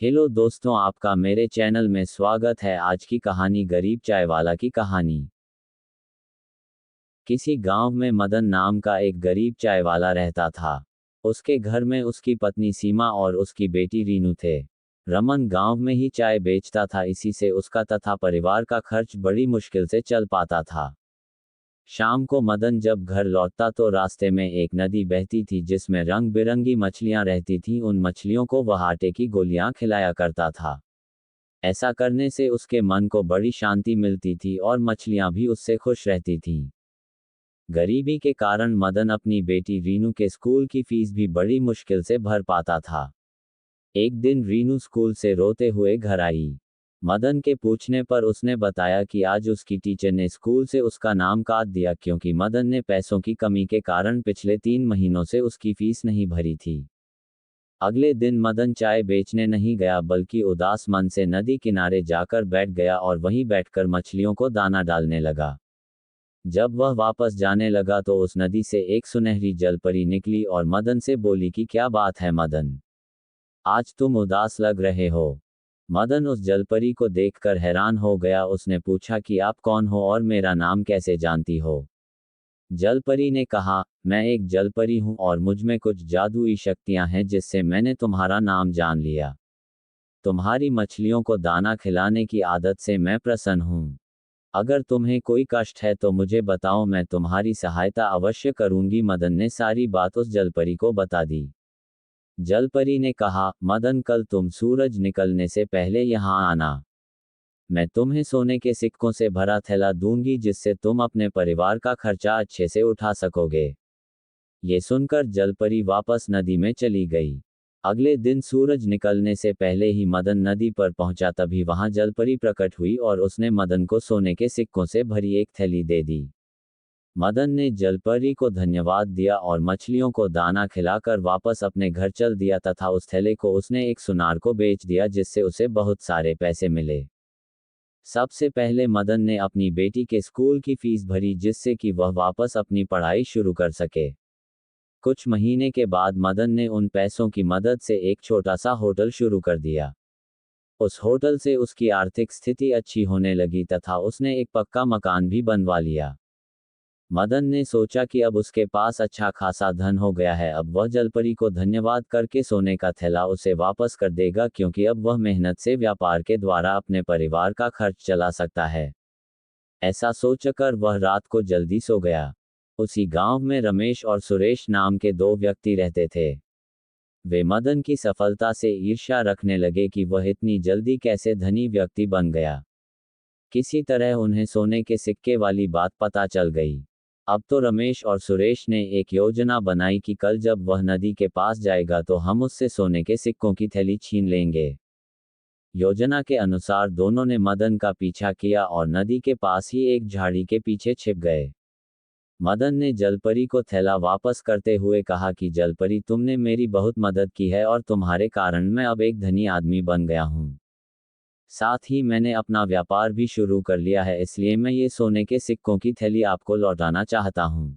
Hello दोस्तों, आपका मेरे चैनल में स्वागत है। आज की कहानी गरीब चाय वाला की कहानी। किसी गांव में मदन नाम का एक गरीब चाय वाला रहता था। उसके घर में उसकी पत्नी सीमा और उसकी बेटी रीनू थे। रमन गांव में ही चाय बेचता था, इसी से उसका तथा परिवार का खर्च बड़ी मुश्किल से चल पाता था। शाम को मदन जब घर लौटता तो रास्ते में एक नदी बहती थी जिसमें रंग बिरंगी मछलियां रहती थीं। उन मछलियों को वह आटे की गोलियां खिलाया करता था। ऐसा करने से उसके मन को बड़ी शांति मिलती थी और मछलियां भी उससे खुश रहती थीं। गरीबी के कारण मदन अपनी बेटी रीनू के स्कूल की फीस भी बड़ी मुश्किल से भर पाता था। एक दिन रीनू स्कूल से रोते हुए घर आई। मदन के पूछने पर उसने बताया कि आज उसकी टीचर ने स्कूल से उसका नाम काट दिया क्योंकि मदन ने पैसों की कमी के कारण पिछले 3 महीनों से उसकी फीस नहीं भरी थी। अगले दिन मदन चाय बेचने नहीं गया बल्कि उदास मन से नदी किनारे जाकर बैठ गया और वहीं बैठकर मछलियों को दाना डालने लगा। जब वह वापस जाने लगा तो उस नदी से एक सुनहरी जलपरी निकली और मदन से बोली कि क्या बात है मदन, आज तुम उदास लग रहे हो। मदन उस जलपरी को देखकर हैरान हो गया। उसने पूछा कि आप कौन हो और मेरा नाम कैसे जानती हो। जलपरी ने कहा, मैं एक जलपरी हूं और मुझमें कुछ जादुई शक्तियां हैं जिससे मैंने तुम्हारा नाम जान लिया। तुम्हारी मछलियों को दाना खिलाने की आदत से मैं प्रसन्न हूं। अगर तुम्हें कोई कष्ट है तो मुझे बताओ, मैं तुम्हारी सहायता अवश्य करूंगी। मदन ने सारी बात उस जलपरी को बता दी। जलपरी ने कहा, मदन कल तुम सूरज निकलने से पहले यहाँ आना। मैं तुम्हें सोने के सिक्कों से भरा थैला दूंगी जिससे तुम अपने परिवार का खर्चा अच्छे से उठा सकोगे। ये सुनकर जलपरी वापस नदी में चली गई। अगले दिन सूरज निकलने से पहले ही मदन नदी पर पहुंचा, तभी वहां जलपरी प्रकट हुई और उसने मदन को सोने के सिक्कों से भरी एक थैली दे दी। मदन ने जलपरी को धन्यवाद दिया और मछलियों को दाना खिलाकर वापस अपने घर चल दिया तथा उस थैले को उसने एक सुनार को बेच दिया जिससे उसे बहुत सारे पैसे मिले। सबसे पहले मदन ने अपनी बेटी के स्कूल की फीस भरी जिससे कि वह वापस अपनी पढ़ाई शुरू कर सके। कुछ महीने के बाद मदन ने उन पैसों की मदद से एक छोटा सा होटल शुरू कर दिया। उस होटल से उसकी आर्थिक स्थिति अच्छी होने लगी तथा उसने एक पक्का मकान भी बनवा लिया। मदन ने सोचा कि अब उसके पास अच्छा खासा धन हो गया है, अब वह जलपरी को धन्यवाद करके सोने का थैला उसे वापस कर देगा क्योंकि अब वह मेहनत से व्यापार के द्वारा अपने परिवार का खर्च चला सकता है। ऐसा सोचकर वह रात को जल्दी सो गया। उसी गांव में रमेश और सुरेश नाम के दो व्यक्ति रहते थे। वे मदन की सफलता से ईर्ष्या रखने लगे कि वह इतनी जल्दी कैसे धनी व्यक्ति बन गया। किसी तरह उन्हें सोने के सिक्के वाली बात पता चल गई। अब तो रमेश और सुरेश ने एक योजना बनाई कि कल जब वह नदी के पास जाएगा तो हम उससे सोने के सिक्कों की थैली छीन लेंगे। योजना के अनुसार दोनों ने मदन का पीछा किया और नदी के पास ही एक झाड़ी के पीछे छिप गए। मदन ने जलपरी को थैला वापस करते हुए कहा कि जलपरी, तुमने मेरी बहुत मदद की है और तुम्हारे कारण मैं अब एक धनी आदमी बन गया हूँ। साथ ही मैंने अपना व्यापार भी शुरू कर लिया है, इसलिए मैं ये सोने के सिक्कों की थैली आपको लौटाना चाहता हूँ।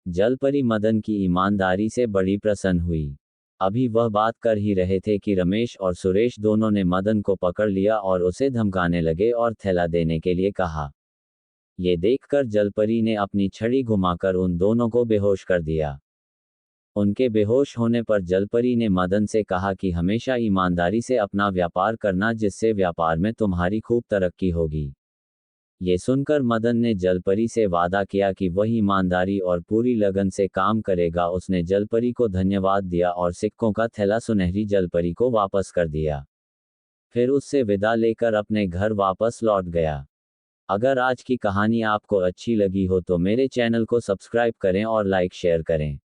जलपरी मदन की ईमानदारी से बड़ी प्रसन्न हुई। अभी वह बात कर ही रहे थे कि रमेश और सुरेश दोनों ने मदन को पकड़ लिया और उसे धमकाने लगे और थैला देने के लिए कहा। ये देखकर जलपरी ने अपनी छड़ी घुमाकर उन दोनों को बेहोश कर दिया। उनके बेहोश होने पर जलपरी ने मदन से कहा कि हमेशा ईमानदारी से अपना व्यापार करना, जिससे व्यापार में तुम्हारी खूब तरक्की होगी। ये सुनकर मदन ने जलपरी से वादा किया कि वह ईमानदारी और पूरी लगन से काम करेगा। उसने जलपरी को धन्यवाद दिया और सिक्कों का थैला सुनहरी जलपरी को वापस कर दिया। फिर उससे विदा लेकर अपने घर वापस लौट गया। अगर आज की कहानी आपको अच्छी लगी हो तो मेरे चैनल को सब्सक्राइब करें और लाइक शेयर करें।